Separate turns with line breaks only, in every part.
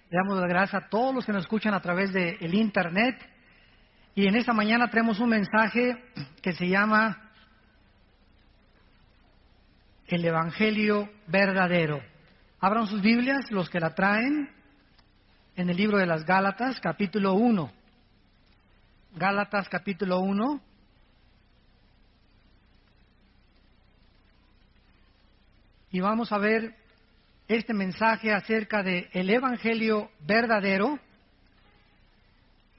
Le damos las gracias a todos los que nos escuchan a través del Internet. Y en esta mañana traemos un mensaje que se llama El Evangelio Verdadero. Abran sus Biblias, los que la traen, en el libro de las Gálatas, capítulo 1. Gálatas, capítulo 1. Y vamos a ver este mensaje acerca de el Evangelio verdadero,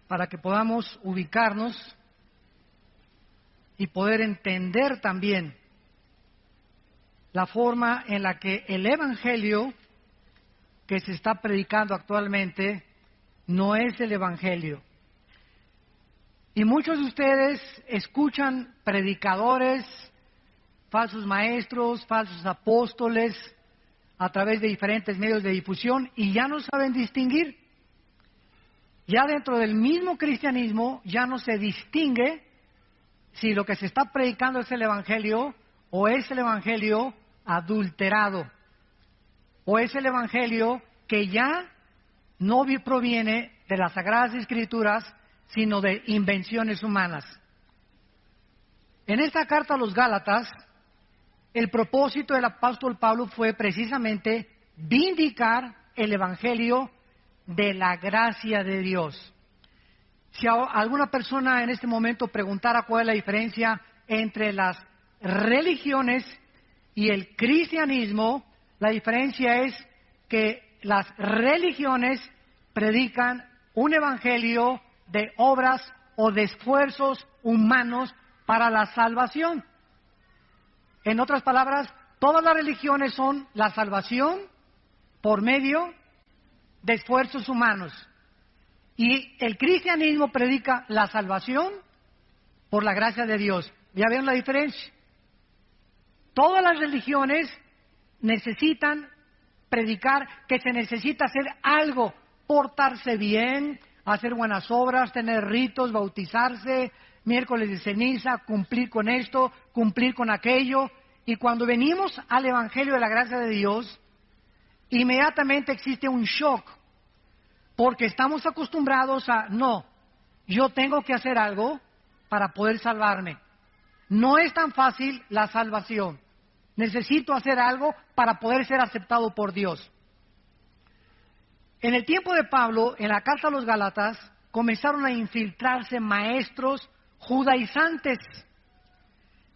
para que podamos ubicarnos y poder entender también la forma en la que el Evangelio que se está predicando actualmente no es el Evangelio. Y muchos de ustedes escuchan predicadores, falsos maestros, falsos apóstoles, a través de diferentes medios de difusión, y ya no saben distinguir. Ya dentro del mismo cristianismo ya no se distingue si lo que se está predicando es el Evangelio o es el Evangelio adulterado, o es el Evangelio que ya no proviene de las Sagradas Escrituras, sino de invenciones humanas. En esta carta a los Gálatas, el propósito del apóstol Pablo fue precisamente vindicar el Evangelio de la gracia de Dios. Si alguna persona en este momento preguntara cuál es la diferencia entre las religiones y el cristianismo, la diferencia es que las religiones predican un evangelio de obras o de esfuerzos humanos para la salvación. En otras palabras, todas las religiones son la salvación por medio de esfuerzos humanos. Y el cristianismo predica la salvación por la gracia de Dios. ¿Ya ven la diferencia? Todas las religiones necesitan predicar que se necesita hacer algo, portarse bien, hacer buenas obras, tener ritos, bautizarse, miércoles de ceniza, cumplir con esto, cumplir con aquello. Y cuando venimos al Evangelio de la gracia de Dios, inmediatamente existe un shock, porque estamos acostumbrados a, no, yo tengo que hacer algo para poder salvarme. No es tan fácil la salvación. Necesito hacer algo para poder ser aceptado por Dios. En el tiempo de Pablo, en la carta a los Gálatas, comenzaron a infiltrarse maestros judaizantes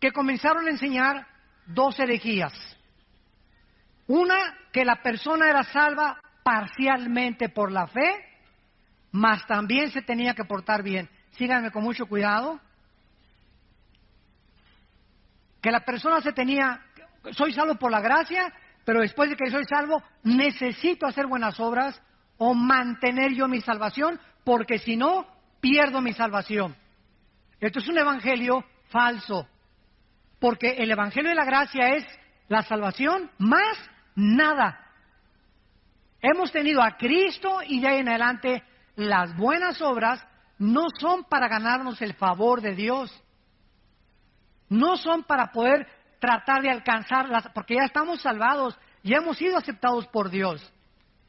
que comenzaron a enseñar dos herejías. Una, que la persona era salva parcialmente por la fe, mas también se tenía que portar bien. Síganme con mucho cuidado. Que la persona soy salvo por la gracia, pero después de que soy salvo, necesito hacer buenas obras o mantener yo mi salvación, porque si no, pierdo mi salvación. Esto es un evangelio falso, porque el evangelio de la gracia es la salvación más nada. Hemos tenido a Cristo y de ahí en adelante las buenas obras no son para ganarnos el favor de Dios. No son para poder tratar de alcanzarlas, porque ya estamos salvados, ya hemos sido aceptados por Dios.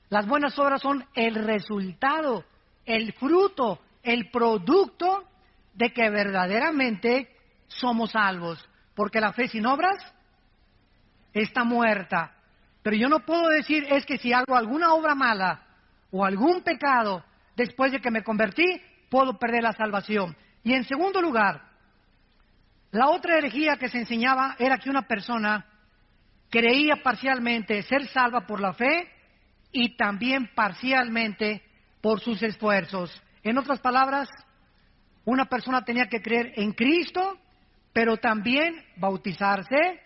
Las buenas obras son el resultado, el fruto, el producto de que verdaderamente somos salvos. Porque la fe sin obras está muerta. Pero yo no puedo decir, es que si hago alguna obra mala o algún pecado después de que me convertí, puedo perder la salvación. Y en segundo lugar, la otra herejía que se enseñaba era que una persona creía parcialmente ser salva por la fe y también parcialmente por sus esfuerzos. En otras palabras, una persona tenía que creer en Cristo, pero también bautizarse,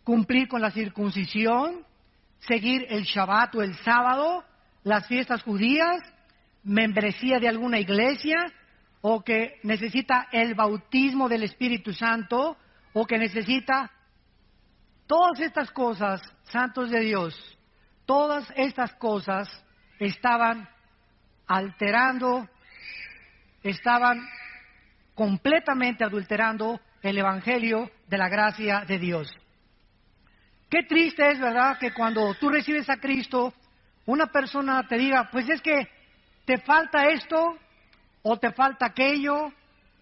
cumplir con la circuncisión, seguir el Shabbat o el sábado, las fiestas judías, membresía de alguna iglesia, o que necesita el bautismo del Espíritu Santo, o que necesita todas estas cosas, santos de Dios, todas estas cosas estaban alterando, estaban completamente adulterando el Evangelio de la gracia de Dios. Qué triste es, ¿verdad?, que cuando tú recibes a Cristo, una persona te diga, pues es que te falta esto, o te falta aquello,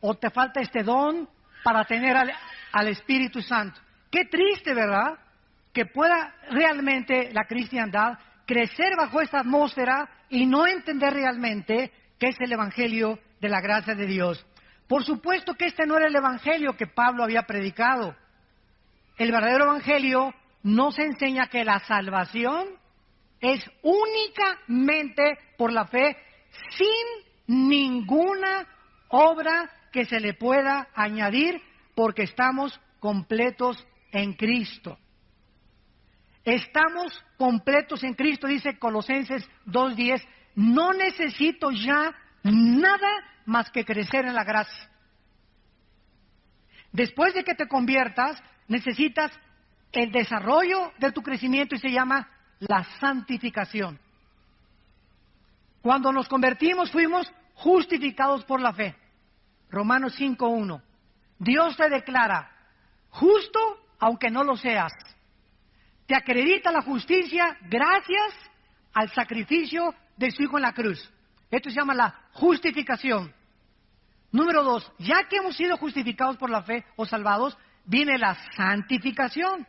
o te falta este don para tener al Espíritu Santo. Qué triste, ¿verdad? Que pueda realmente la cristiandad crecer bajo esta atmósfera y no entender realmente qué es el Evangelio de la gracia de Dios. Por supuesto que este no era el Evangelio que Pablo había predicado. El verdadero Evangelio nos enseña que la salvación es únicamente por la fe, sin ninguna obra que se le pueda añadir, porque estamos completos en Cristo. Estamos completos en Cristo, dice Colosenses 2:10. No necesito ya nada más que crecer en la gracia. Después de que te conviertas, necesitas el desarrollo de tu crecimiento y se llama la santificación. Cuando nos convertimos fuimos justificados por la fe. Romanos 5:1. Dios te declara justo aunque no lo seas. Te acredita la justicia gracias al sacrificio de su Hijo en la cruz. Esto se llama la justificación. Número 2, ya que hemos sido justificados por la fe o salvados, viene la santificación.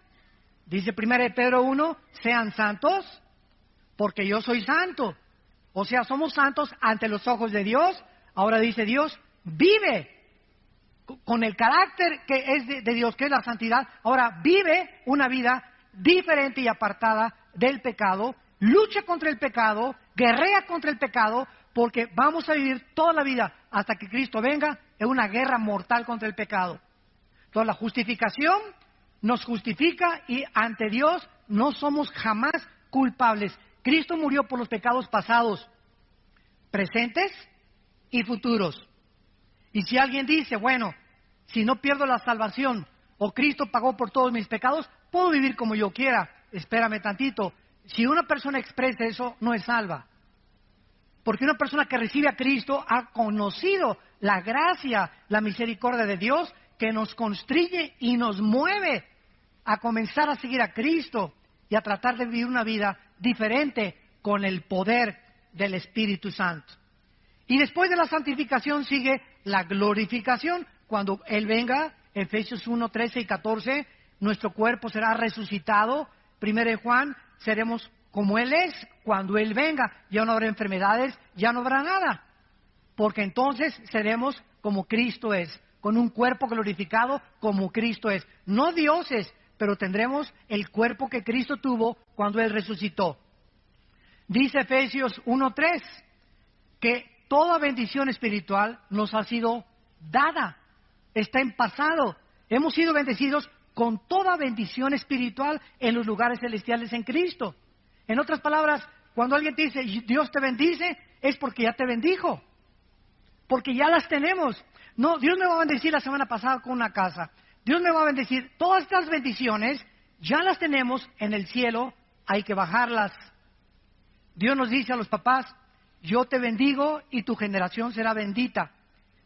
Dice 1 Pedro 1, sean santos porque yo soy santo. O sea, somos santos ante los ojos de Dios. Ahora dice Dios, vive con el carácter que es de Dios, que es la santidad. Ahora vive una vida diferente y apartada del pecado. Lucha contra el pecado, guerrea contra el pecado, porque vamos a vivir toda la vida hasta que Cristo venga en una guerra mortal contra el pecado. Entonces la justificación nos justifica y ante Dios no somos jamás culpables. Cristo murió por los pecados pasados, presentes y futuros. Y si alguien dice, bueno, si no pierdo la salvación o Cristo pagó por todos mis pecados, puedo vivir como yo quiera. Espérame tantito. Si una persona expresa eso, no es salva. Porque una persona que recibe a Cristo ha conocido la gracia, la misericordia de Dios que nos constriñe y nos mueve a comenzar a seguir a Cristo y a tratar de vivir una vida diferente con el poder del Espíritu Santo. Y después de la santificación sigue la glorificación. Cuando Él venga, Efesios 1, 13 y 14, nuestro cuerpo será resucitado. 1 Juan, seremos como Él es cuando Él venga. Ya no habrá enfermedades, ya no habrá nada. Porque entonces seremos como Cristo es, con un cuerpo glorificado como Cristo es. No dioses, pero tendremos el cuerpo que Cristo tuvo cuando Él resucitó. Dice Efesios 1:3 que toda bendición espiritual nos ha sido dada, está en pasado. Hemos sido bendecidos con toda bendición espiritual en los lugares celestiales en Cristo. En otras palabras, cuando alguien te dice Dios te bendice, es porque ya te bendijo, porque ya las tenemos. No, Dios me va a bendecir la semana pasada con una casa. Dios me va a bendecir. Todas estas bendiciones ya las tenemos en el cielo, hay que bajarlas. Dios nos dice a los papás, yo te bendigo y tu generación será bendita.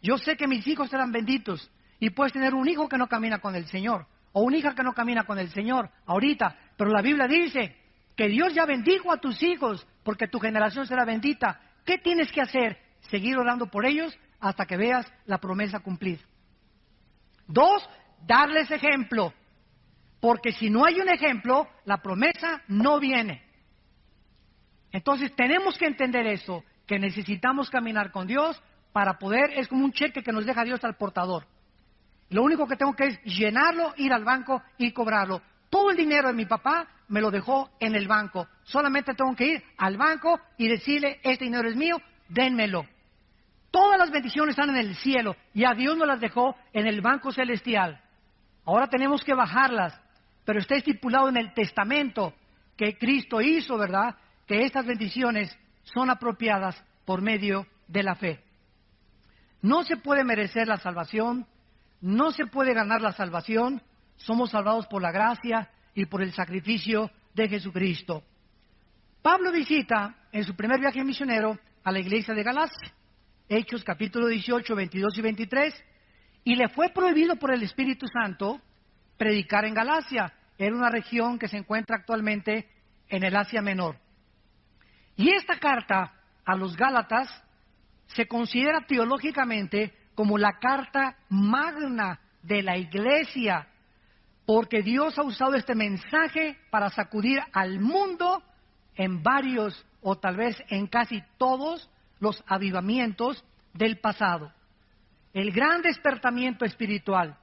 Yo sé que mis hijos serán benditos. Y puedes tener un hijo que no camina con el Señor, o una hija que no camina con el Señor ahorita. Pero la Biblia dice que Dios ya bendijo a tus hijos porque tu generación será bendita. ¿Qué tienes que hacer? Seguir orando por ellos hasta que veas la promesa cumplida. 2, darles ejemplo. Porque si no hay un ejemplo, la promesa no viene. Entonces tenemos que entender eso, que necesitamos caminar con Dios para poder, es como un cheque que nos deja Dios al portador. Lo único que tengo que es llenarlo, ir al banco y cobrarlo. Todo el dinero de mi papá me lo dejó en el banco. Solamente tengo que ir al banco y decirle, este dinero es mío, dénmelo. Todas las bendiciones están en el cielo y a Dios nos las dejó en el banco celestial. Ahora tenemos que bajarlas, pero está estipulado en el testamento que Cristo hizo, ¿verdad?, que estas bendiciones son apropiadas por medio de la fe. No se puede merecer la salvación, no se puede ganar la salvación, somos salvados por la gracia y por el sacrificio de Jesucristo. Pablo visita en su primer viaje misionero a la iglesia de Galacia, Hechos capítulo 18, 22 y 23, y le fue prohibido por el Espíritu Santo predicar en Galacia. Era una región que se encuentra actualmente en el Asia Menor. Y esta carta a los Gálatas se considera teológicamente como la carta magna de la iglesia, porque Dios ha usado este mensaje para sacudir al mundo en varios o tal vez en casi todos los avivamientos del pasado. El gran despertamiento espiritual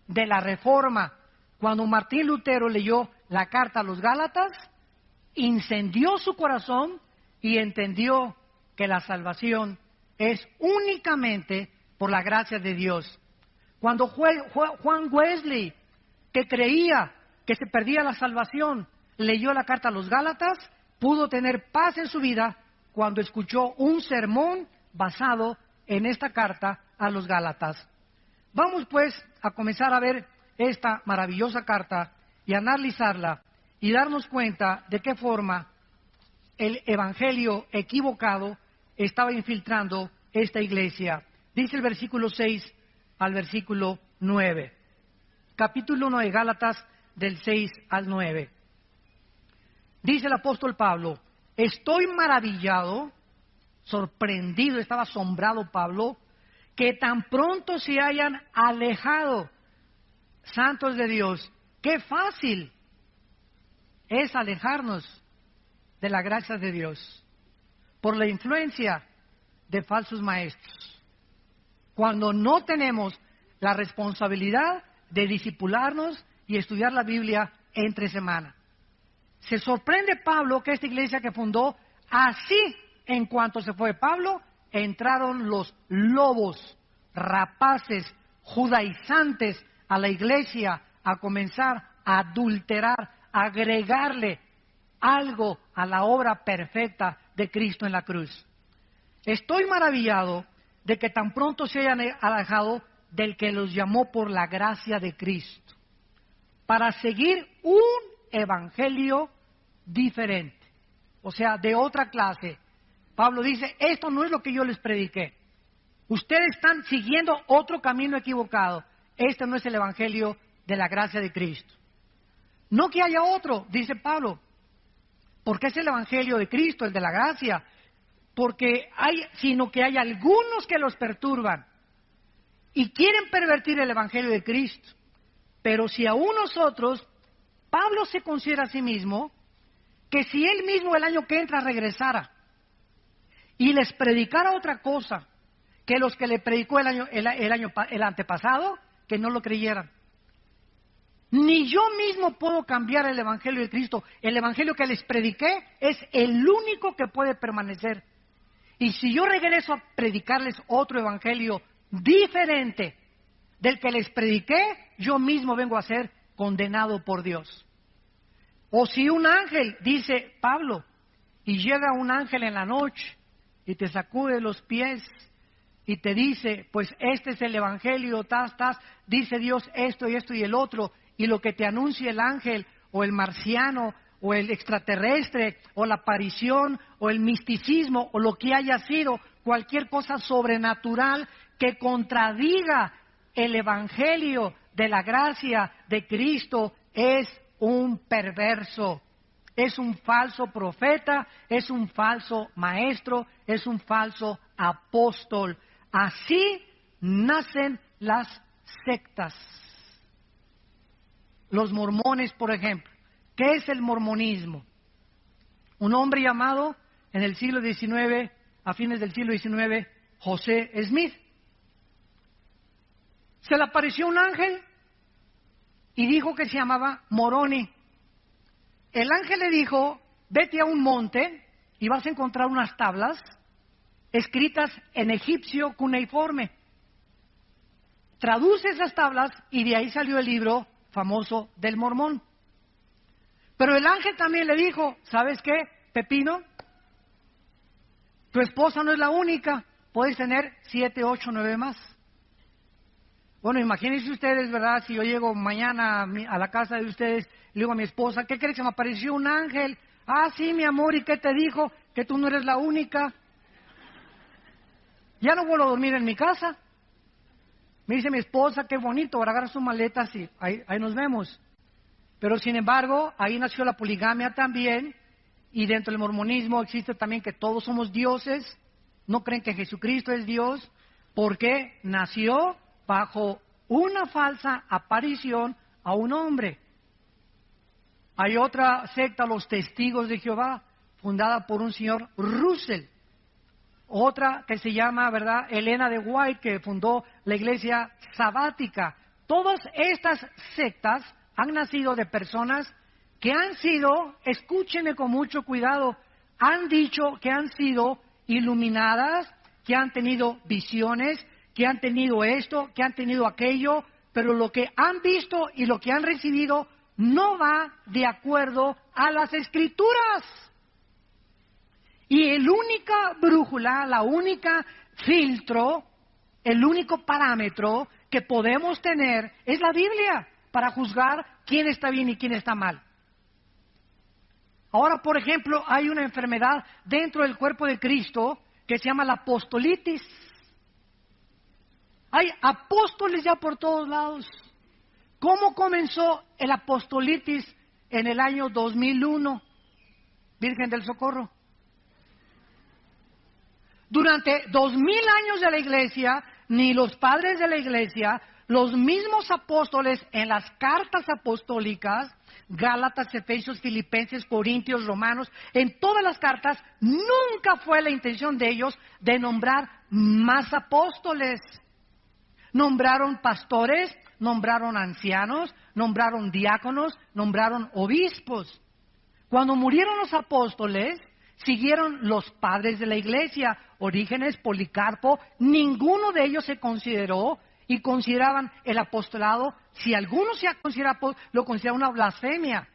de la Reforma, cuando Martín Lutero leyó la carta a los Gálatas, incendió su corazón y entendió que la salvación es únicamente por la gracia de Dios. Cuando Juan Wesley, que creía que se perdía la salvación, leyó la carta a los Gálatas, pudo tener paz en su vida cuando escuchó un sermón basado en esta carta a los Gálatas. Vamos pues a comenzar a ver esta maravillosa carta y analizarla y darnos cuenta de qué forma el evangelio equivocado estaba infiltrando esta iglesia. Dice el versículo 6 al versículo 9. Capítulo 1 de Gálatas, del 6 al 9. Dice el apóstol Pablo: estoy maravillado, sorprendido, estaba asombrado Pablo, que tan pronto se hayan alejado santos de Dios. ¡Qué fácil es alejarnos de la gracia de Dios por la influencia de falsos maestros, cuando no tenemos la responsabilidad de discipularnos y estudiar la Biblia entre semana! Se sorprende Pablo que esta iglesia que fundó, así en cuanto se fue Pablo, entraron los lobos, rapaces, judaizantes a la iglesia a comenzar a adulterar, a agregarle algo a la obra perfecta de Cristo en la cruz. Estoy maravillado de que tan pronto se hayan alejado del que los llamó por la gracia de Cristo, para seguir un evangelio diferente, o sea, de otra clase. Pablo dice, esto no es lo que yo les prediqué. Ustedes están siguiendo otro camino equivocado. Este no es el evangelio de la gracia de Cristo. No que haya otro, dice Pablo, porque es el evangelio de Cristo, el de la gracia, sino que hay algunos que los perturban y quieren pervertir el evangelio de Cristo. Pero si aún nosotros, Pablo se considera a sí mismo que si él mismo el año que entra regresara y les predicara otra cosa que los que le predicó el antepasado, que no lo creyeran. Ni yo mismo puedo cambiar el evangelio de Cristo. El evangelio que les prediqué es el único que puede permanecer. Y si yo regreso a predicarles otro evangelio diferente del que les prediqué, yo mismo vengo a ser condenado por Dios. O si un ángel, dice Pablo, y llega un ángel en la noche y te sacude los pies y te dice, pues este es el evangelio, dice Dios esto y esto y el otro, y lo que te anuncia el ángel o el marciano o el extraterrestre o la aparición o el misticismo o lo que haya sido, cualquier cosa sobrenatural que contradiga el evangelio de la gracia de Cristo, es un perverso, es un falso profeta, es un falso maestro, es un falso apóstol. Así nacen las sectas. Los mormones, por ejemplo. ¿Qué es el mormonismo? Un hombre llamado en el siglo XIX, a fines del siglo XIX, José Smith. Se le apareció un ángel y dijo que se llamaba Moroni. El ángel le dijo, vete a un monte y vas a encontrar unas tablas escritas en egipcio cuneiforme. Traduce esas tablas y de ahí salió el libro famoso del Mormón. Pero el ángel también le dijo, ¿sabes qué, Pepino? Tu esposa no es la única, puedes tener 7, 8, 9 más. Bueno, imagínense ustedes, ¿verdad? Si yo llego mañana a la casa de ustedes, le digo a mi esposa, ¿qué crees? Se me apareció un ángel. Ah, sí, mi amor, ¿y qué te dijo? Que tú no eres la única. Ya no vuelvo a dormir en mi casa. Me dice mi esposa, qué bonito, ahora agarra sus maletas y ahí nos vemos. Pero sin embargo, ahí nació la poligamia también, y dentro del mormonismo existe también que todos somos dioses, no creen que Jesucristo es Dios, porque nació bajo una falsa aparición a un hombre. Hay otra secta, los Testigos de Jehová, fundada por un señor Russell. Otra que se llama, ¿verdad?, Elena de White, que fundó la iglesia sabática. Todas estas sectas han nacido de personas que han sido, escúchenme con mucho cuidado, han dicho que han sido iluminadas, que han tenido visiones, que han tenido esto, que han tenido aquello, pero lo que han visto y lo que han recibido no va de acuerdo a las Escrituras. Y el única brújula, la única filtro, el único parámetro que podemos tener es la Biblia para juzgar quién está bien y quién está mal. Ahora, por ejemplo, hay una enfermedad dentro del cuerpo de Cristo que se llama la apostolitis. Hay apóstoles ya por todos lados. ¿Cómo comenzó el apostolitis en el año 2001? Virgen del Socorro. Durante 2000 años de la iglesia, ni los padres de la iglesia, los mismos apóstoles en las cartas apostólicas, Gálatas, Efesios, Filipenses, Corintios, Romanos, en todas las cartas, nunca fue la intención de ellos de nombrar más apóstoles. Nombraron pastores, nombraron ancianos, nombraron diáconos, nombraron obispos. Cuando murieron los apóstoles, siguieron los padres de la iglesia, Orígenes, Policarpo, ninguno de ellos se consideró y consideraban el apostolado, si alguno se considera, lo considera una blasfemia.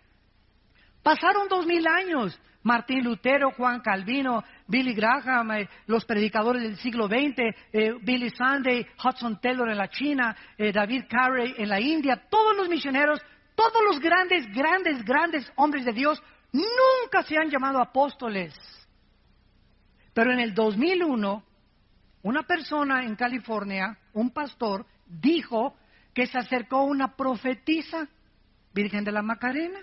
Pasaron 2000 años, Martín Lutero, Juan Calvino, Billy Graham, los predicadores del siglo XX, Billy Sunday, Hudson Taylor en la China, David Carey en la India, todos los misioneros, todos los grandes hombres de Dios, nunca se han llamado apóstoles. Pero en el 2001, una persona en California, un pastor, dijo que se acercó una profetisa, Virgen de la Macarena,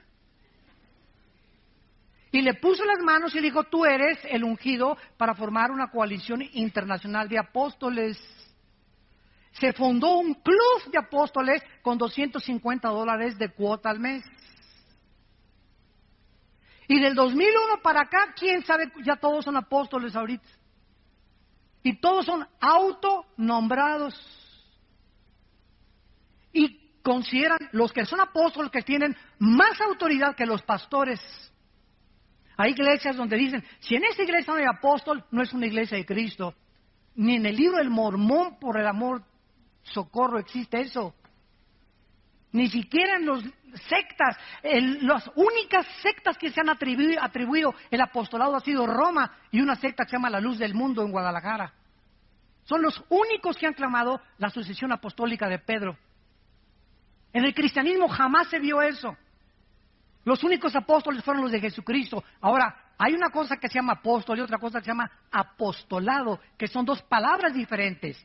y le puso las manos y dijo: tú eres el ungido para formar una coalición internacional de apóstoles. Se fundó un club de apóstoles con $250 de cuota al mes. Y del 2001 para acá, quién sabe, ya todos son apóstoles ahorita. Y todos son autonombrados. Y consideran los que son apóstoles que tienen más autoridad que los pastores. Hay iglesias donde dicen, si en esa iglesia no hay apóstol, no es una iglesia de Cristo. Ni en el libro del Mormón, por el amor, socorro, existe eso. Ni siquiera en las sectas, las únicas sectas que se han atribuido el apostolado ha sido Roma y una secta que se llama La Luz del Mundo en Guadalajara. Son los únicos que han clamado la sucesión apostólica de Pedro. En el cristianismo jamás se vio eso. Los únicos apóstoles fueron los de Jesucristo. Ahora, hay una cosa que se llama apóstol y otra cosa que se llama apostolado, que son dos palabras diferentes.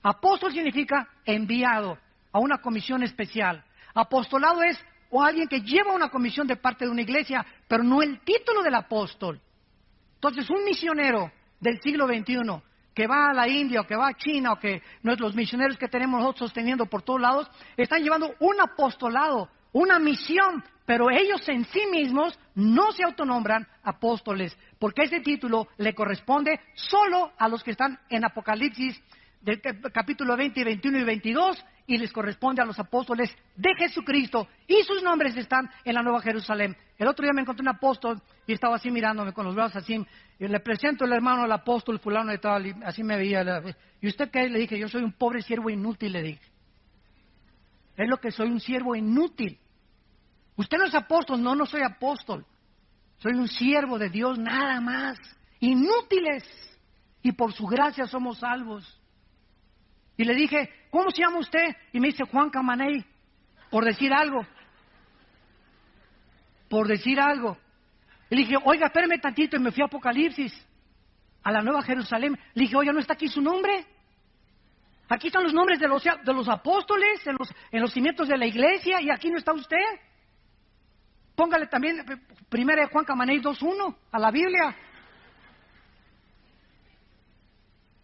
Apóstol significa enviado a una comisión especial. Apostolado es alguien que lleva una comisión de parte de una iglesia, pero no el título del apóstol. Entonces, un misionero del siglo XXI que va a la India o que va a China o que los misioneros que tenemos nosotros sosteniendo por todos lados, están llevando un apostolado, una misión, pero ellos en sí mismos no se autonombran apóstoles, porque ese título le corresponde solo a los que están en Apocalipsis del capítulo 20, 21 y 22, y les corresponde a los apóstoles de Jesucristo, y sus nombres están en la Nueva Jerusalén. El otro día me encontré un apóstol y estaba así mirándome con los brazos así, y le presento al hermano al apóstol fulano y tal, y así me veía. ¿Y usted qué? Le dije, yo soy un pobre siervo inútil, le dije. Es lo que soy, un siervo inútil. Usted no es apóstol, no soy apóstol. Soy un siervo de Dios, nada más. Inútiles. Y por su gracia somos salvos. Y le dije, ¿cómo se llama usted? Y me dice, Juan Camaney, por decir algo. Por decir algo. Y le dije, oiga, espérame tantito, y me fui a Apocalipsis, a la Nueva Jerusalén. Le dije, oiga, ¿no está aquí su nombre? Aquí están los nombres de los apóstoles, en los cimientos de la iglesia, y aquí no está usted. Póngale también 1 Juan Camaney 2:1 a la Biblia.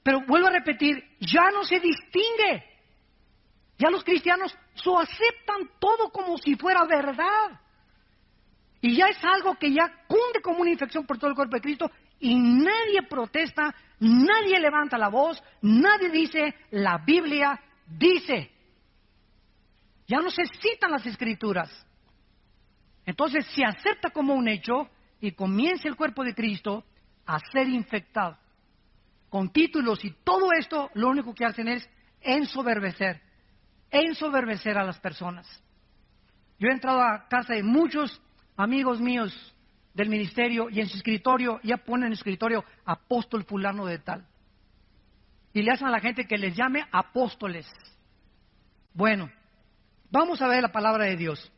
Pero vuelvo a repetir, ya no se distingue. Ya los cristianos aceptan todo como si fuera verdad. Y ya es algo que ya cunde como una infección por todo el cuerpo de Cristo y nadie protesta, nadie levanta la voz, nadie dice, la Biblia dice. Ya no se citan las Escrituras. Entonces se acepta como un hecho y comienza el cuerpo de Cristo a ser infectado. Con títulos y todo esto, lo único que hacen es ensoberbecer a las personas. Yo he entrado a casa de muchos amigos míos del ministerio y en su escritorio, ya ponen en su escritorio apóstol fulano de tal. Y le hacen a la gente que les llame apóstoles. Bueno, vamos a ver la palabra de Dios.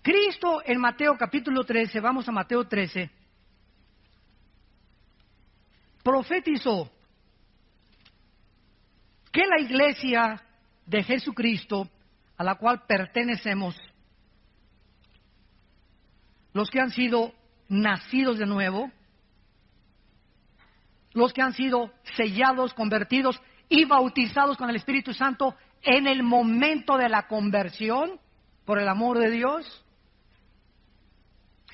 Cristo en Mateo capítulo 13, vamos a Mateo 13, profetizó que la iglesia de Jesucristo, a la cual pertenecemos, los que han sido nacidos de nuevo, los que han sido sellados, convertidos y bautizados con el Espíritu Santo en el momento de la conversión, por el amor de Dios.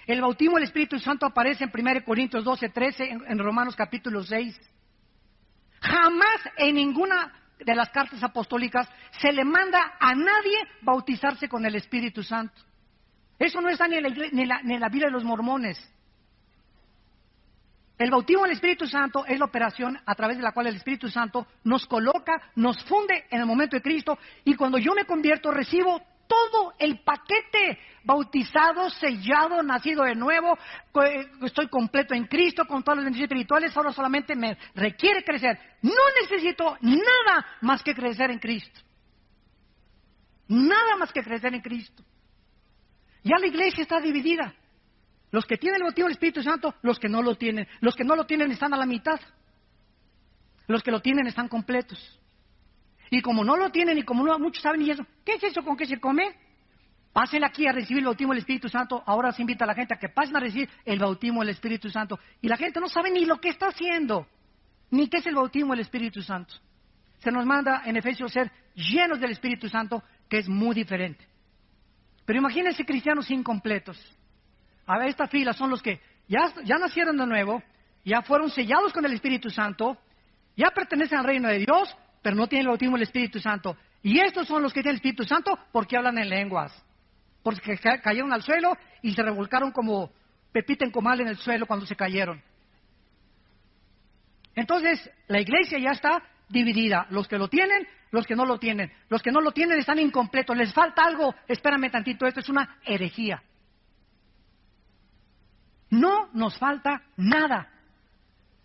El bautismo del Espíritu Santo aparece en 1 Corintios 12:13, en Romanos capítulo 6. Jamás en ninguna de las cartas apostólicas se le manda a nadie bautizarse con el Espíritu Santo. Eso no está ni en la Biblia de los mormones. El bautismo del Espíritu Santo es la operación a través de la cual el Espíritu Santo nos coloca, nos funde en el momento de Cristo, y cuando yo me convierto recibo todo el paquete: bautizado, sellado, nacido de nuevo, estoy completo en Cristo con todas las bendiciones espirituales. Ahora solamente me requiere crecer. No necesito nada más que crecer en Cristo. Nada más que crecer en Cristo. Ya la iglesia está dividida. Los que tienen el bautismo del Espíritu Santo, los que no lo tienen. Los que no lo tienen están a la mitad. Los que lo tienen están completos. Y como no lo tienen y como no muchos saben, y eso, ¿qué es eso? ¿Con qué se come? Pasen aquí a recibir el bautismo del Espíritu Santo. Ahora se invita a la gente a que pasen a recibir el bautismo del Espíritu Santo. Y la gente no sabe ni lo que está haciendo, ni qué es el bautismo del Espíritu Santo. Se nos manda en Efesios ser llenos del Espíritu Santo, que es muy diferente. Pero imagínense cristianos incompletos. A ver, esta fila son los que ya nacieron de nuevo, ya fueron sellados con el Espíritu Santo, ya pertenecen al reino de Dios, pero no tienen el bautismo del Espíritu Santo. Y estos son los que tienen el Espíritu Santo porque hablan en lenguas. Porque cayeron al suelo y se revolcaron como pepita en comal en el suelo cuando se cayeron. Entonces, la iglesia ya está dividida. Los que lo tienen, los que no lo tienen. Los que no lo tienen están incompletos. Les falta algo. Espérame tantito, esto es una herejía. No nos falta nada.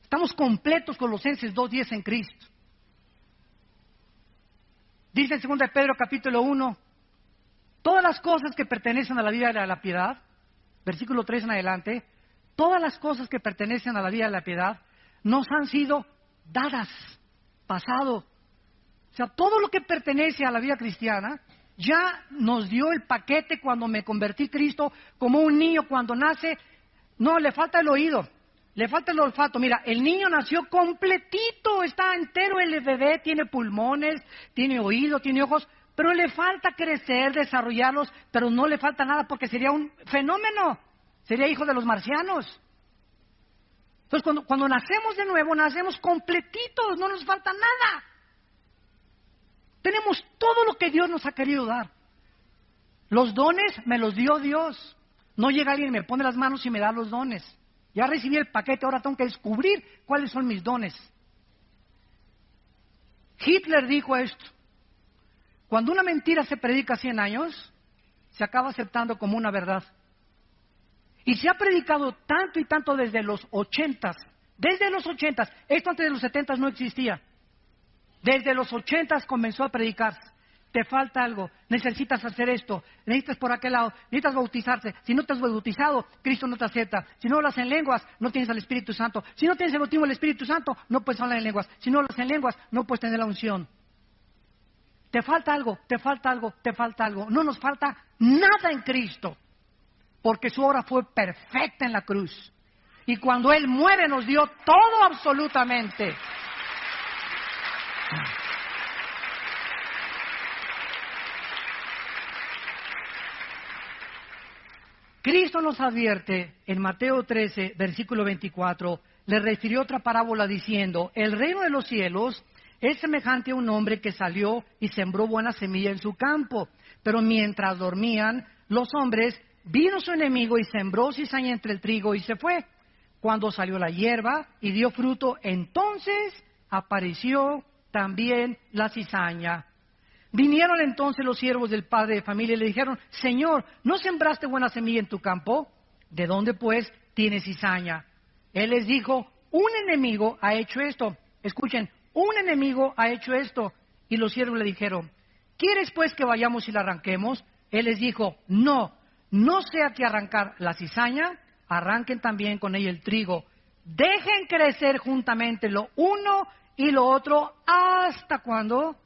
Estamos completos, Colosenses 2:10 en Cristo. Dice en 2 Pedro capítulo 1, todas las cosas que pertenecen a la vida de la piedad, versículo 3 en adelante, todas las cosas que pertenecen a la vida de la piedad nos han sido dadas, pasado. O sea, todo lo que pertenece a la vida cristiana ya nos dio el paquete cuando me convertí en Cristo, como un niño cuando nace. No, le falta el oído, le falta el olfato. Mira, el niño nació completito, está entero el bebé, tiene pulmones, tiene oído, tiene ojos, pero le falta crecer, desarrollarlos, pero no le falta nada porque sería un fenómeno, sería hijo de los marcianos. Entonces, cuando nacemos de nuevo, nacemos completitos, no nos falta nada. Tenemos todo lo que Dios nos ha querido dar. Los dones me los dio Dios. No llega alguien, me pone las manos y me da los dones. Ya recibí el paquete, ahora tengo que descubrir cuáles son mis dones. Hitler dijo esto: cuando una mentira se predica 100 años, se acaba aceptando como una verdad. Y se ha predicado tanto y tanto desde los 80s. Desde los 80s. Esto antes de los 70s no existía. Desde los 80s comenzó a predicarse. Te falta algo, necesitas hacer esto, necesitas por aquel lado, necesitas bautizarse. Si no te has bautizado, Cristo no te acepta. Si no hablas en lenguas, no tienes al Espíritu Santo. Si no tienes el bautismo del Espíritu Santo, no puedes hablar en lenguas. Si no hablas en lenguas, no puedes tener la unción. te falta algo, te falta algo, te falta algo. No nos falta nada en Cristo, porque su obra fue perfecta en la cruz. Y cuando Él muere nos dio todo absolutamente. Cristo nos advierte en Mateo 13, versículo 24, le refirió otra parábola diciendo, el reino de los cielos es semejante a un hombre que salió y sembró buena semilla en su campo, pero mientras dormían los hombres, vino su enemigo y sembró cizaña entre el trigo y se fue. Cuando salió la hierba y dio fruto, entonces apareció también la cizaña. Vinieron entonces los siervos del padre de familia y le dijeron, Señor, ¿no sembraste buena semilla en tu campo? ¿De dónde pues tienes cizaña? Él les dijo, un enemigo ha hecho esto. Escuchen, un enemigo ha hecho esto. Y los siervos le dijeron, ¿quieres pues que vayamos y la arranquemos? Él les dijo, no sea que arrancar la cizaña, arranquen también con ella el trigo. Dejen crecer juntamente lo uno y lo otro hasta cuando...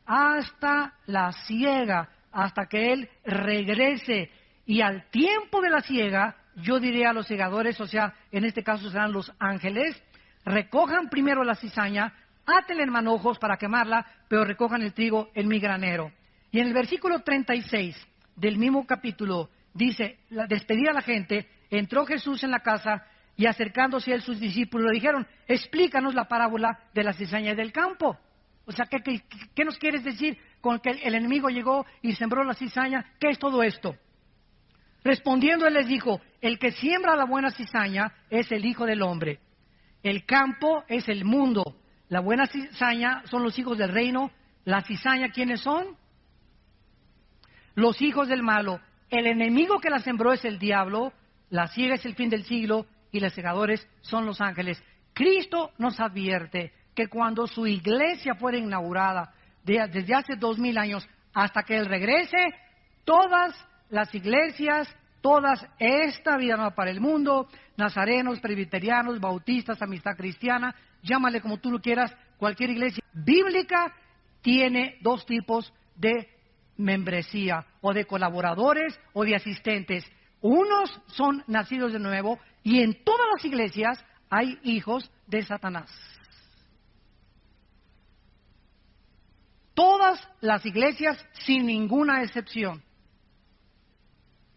hasta la siega, hasta que Él regrese. Y al tiempo de la siega, yo diré a los segadores, o sea, en este caso serán los ángeles, recojan primero la cizaña, átenla en manojos para quemarla, pero recojan el trigo en mi granero. Y en el versículo 36 del mismo capítulo, dice, despedida a la gente, entró Jesús en la casa y acercándose a él sus discípulos le dijeron, explícanos la parábola de la cizaña y del campo. O sea, ¿qué nos quieres decir con que el enemigo llegó y sembró la cizaña? ¿Qué es todo esto? Respondiendo él les dijo, el que siembra la buena cizaña es el Hijo del Hombre. El campo es el mundo. La buena cizaña son los hijos del reino. La cizaña, ¿quiénes son? Los hijos del malo. El enemigo que la sembró es el diablo. La siega es el fin del siglo y los segadores son los ángeles. Cristo nos advierte que cuando su iglesia fuera inaugurada, desde hace 2000 años hasta que Él regrese, todas las iglesias, todas esta vida nueva para el mundo, nazarenos, presbiterianos, bautistas, amistad cristiana, llámale como tú lo quieras, cualquier iglesia bíblica tiene dos tipos de membresía, o de colaboradores o de asistentes. Unos son nacidos de nuevo y en todas las iglesias hay hijos de Satanás. Todas las iglesias, sin ninguna excepción,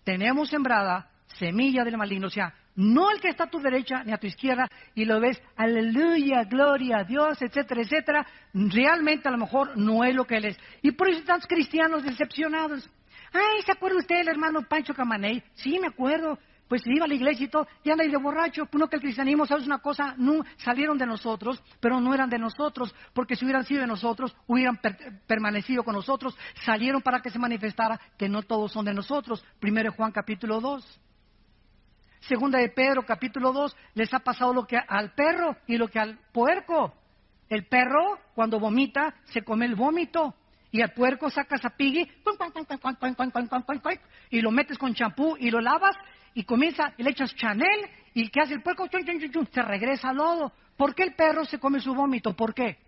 tenemos sembrada semilla del maligno. O sea, no el que está a tu derecha ni a tu izquierda y lo ves, aleluya, gloria a Dios, etcétera, etcétera. Realmente a lo mejor no es lo que él es. Y por eso están tantos cristianos decepcionados. Ay, ¿se acuerda usted del hermano Pancho Camaney? Sí, me acuerdo. Pues iba a la iglesia y todo, y anda ahí de borracho. Pues no, que el cristianismo, ¿sabes una cosa? No, salieron de nosotros, pero no eran de nosotros, porque si hubieran sido de nosotros, hubieran permanecido con nosotros. Salieron para que se manifestara que no todos son de nosotros. 1 Juan capítulo 2. Segunda de Pedro capítulo 2, les ha pasado lo que al perro y lo que al puerco. El perro, cuando vomita, se come el vómito. Y al puerco sacas a Piggy y lo metes con champú y lo lavas y comienza y le echas Chanel y ¿qué hace el puerco? Se regresa al lodo. ¿Por qué el perro se come su vómito? ¿Por qué?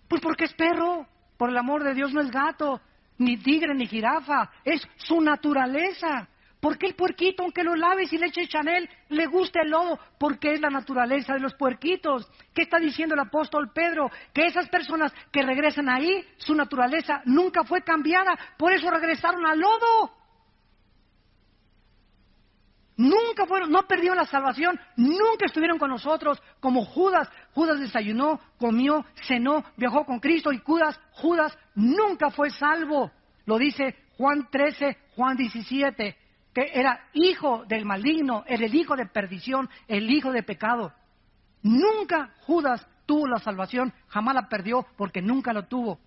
Pues porque es perro. Por el amor de Dios, no es gato, ni tigre, ni jirafa. Es su naturaleza. ¿Por qué el puerquito, aunque lo laves y le eches Chanel, le gusta el lodo? Porque es la naturaleza de los puerquitos. ¿Qué está diciendo el apóstol Pedro? Que esas personas que regresan ahí, su naturaleza nunca fue cambiada. Por eso regresaron al lodo. Nunca fueron, no perdieron la salvación, nunca estuvieron con nosotros como Judas. Judas desayunó, comió, cenó, viajó con Cristo y Judas nunca fue salvo. Lo dice Juan 13, Juan 17. Que era hijo del maligno, era el hijo de perdición, el hijo de pecado. Nunca Judas tuvo la salvación, jamás la perdió porque nunca la tuvo.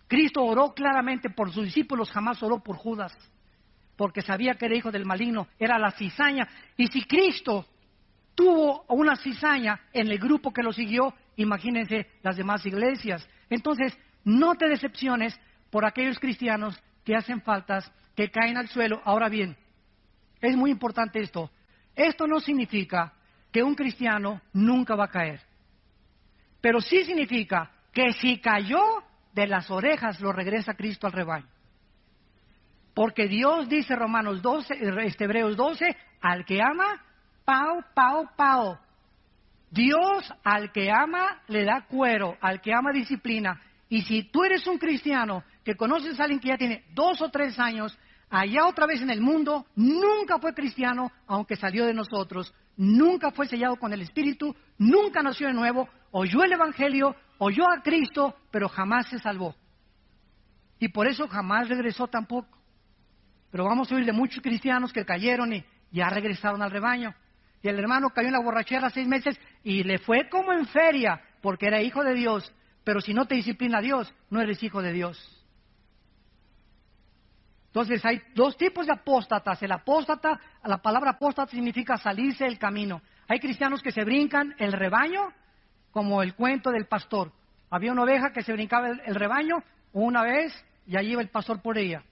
Cristo oró claramente por sus discípulos, jamás oró por Judas, porque sabía que era hijo del maligno, era la cizaña. Y si Cristo tuvo una cizaña en el grupo que lo siguió, imagínense las demás iglesias. Entonces, no te decepciones por aquellos cristianos que hacen faltas, que caen al suelo. Ahora bien, es muy importante esto. Esto no significa que un cristiano nunca va a caer, pero sí significa que si cayó de las orejas, lo regresa Cristo al rebaño. Porque Dios dice Hebreos 12, al que ama, pao, pao, pao. Dios al que ama le da cuero, al que ama disciplina. Y si tú eres un cristiano que conoces a alguien que ya tiene 2 o 3 años, allá otra vez en el mundo, nunca fue cristiano, aunque salió de nosotros, nunca fue sellado con el Espíritu, nunca nació de nuevo, oyó el Evangelio, oyó a Cristo, pero jamás se salvó. Y por eso jamás regresó tampoco. Pero vamos a oír de muchos cristianos que cayeron y ya regresaron al rebaño. Y el hermano cayó en la borrachera 6 meses y le fue como en feria, porque era hijo de Dios. Pero si no te disciplina Dios, no eres hijo de Dios. Entonces hay 2 tipos de apóstatas. El apóstata, la palabra apóstata significa salirse del camino. Hay cristianos que se brincan el rebaño, como el cuento del pastor. Había una oveja que se brincaba el rebaño una vez y allí iba el pastor por ella.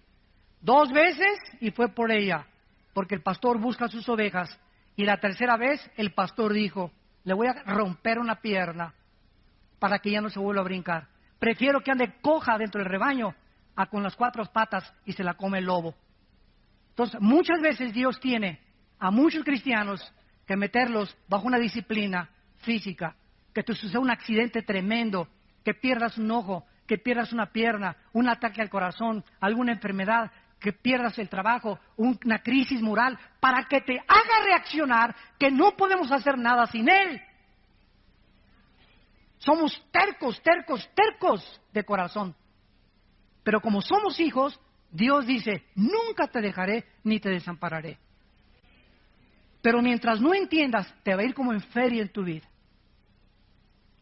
2 veces y fue por ella, porque el pastor busca sus ovejas. Y la 3ª vez el pastor dijo, le voy a romper una pierna para que ya no se vuelva a brincar. Prefiero que ande coja dentro del rebaño a con las 4 patas y se la come el lobo. Entonces, muchas veces Dios tiene a muchos cristianos que meterlos bajo una disciplina física, que te suceda un accidente tremendo, que pierdas un ojo, que pierdas una pierna, un ataque al corazón, alguna enfermedad, que pierdas el trabajo, una crisis moral, para que te haga reaccionar que no podemos hacer nada sin Él. Somos tercos, tercos, tercos de corazón. Pero como somos hijos, Dios dice, nunca te dejaré ni te desampararé. Pero mientras no entiendas, te va a ir como en feria en tu vida.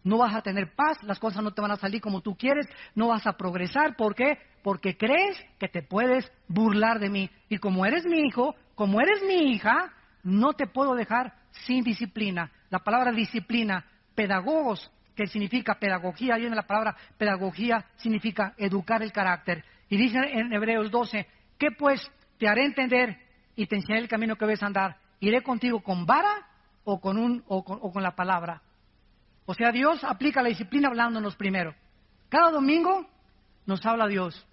No vas a tener paz, las cosas no te van a salir como tú quieres, no vas a progresar. ¿Por qué? Porque crees que te puedes burlar de mí. Y como eres mi hijo, como eres mi hija, no te puedo dejar sin disciplina. La palabra disciplina, pedagogos, que significa pedagogía, viene la palabra pedagogía, significa educar el carácter. Y dice en Hebreos 12, ¿qué pues te haré entender y te enseñaré el camino que debes andar? ¿Iré contigo con vara o con la palabra? O sea, Dios aplica la disciplina hablándonos primero. Cada domingo nos habla Dios,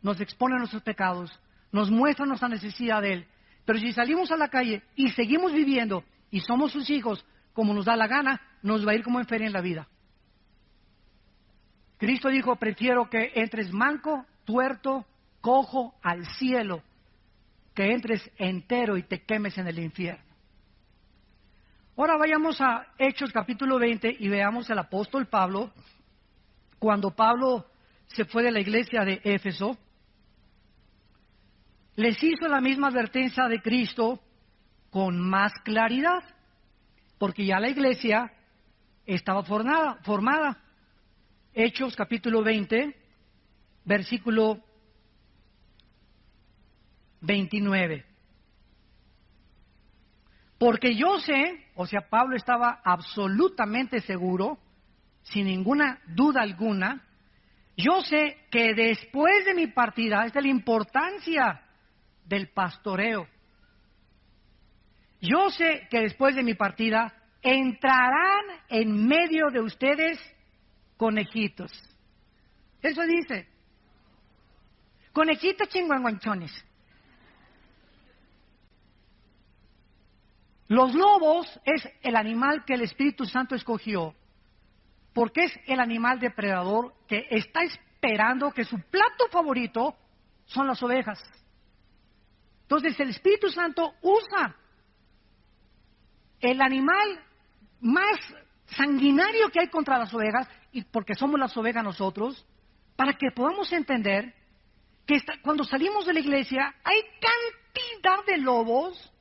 nos expone nuestros pecados, nos muestra nuestra necesidad de Él. Pero si salimos a la calle y seguimos viviendo y somos sus hijos como nos da la gana, nos va a ir como en feria en la vida. Cristo dijo, prefiero que entres manco, tuerto, cojo al cielo, que entres entero y te quemes en el infierno. Ahora vayamos a Hechos capítulo 20 y veamos al apóstol Pablo, cuando Pablo se fue de la iglesia de Éfeso, les hizo la misma advertencia de Cristo con más claridad, porque ya la iglesia estaba formada. Hechos capítulo 20, versículo 29. Porque yo sé, o sea, Pablo estaba absolutamente seguro, sin ninguna duda alguna, yo sé que después de mi partida, esta es la importancia del pastoreo. Yo sé que después de mi partida entrarán en medio de ustedes conejitos. Eso dice. Conejitos chinguanguanchones. Los lobos es el animal que el Espíritu Santo escogió, porque es el animal depredador que está esperando que su plato favorito son las ovejas. Entonces el Espíritu Santo usa el animal más sanguinario que hay contra las ovejas, y porque somos las ovejas nosotros, para que podamos entender que cuando salimos de la iglesia hay cantidad de lobos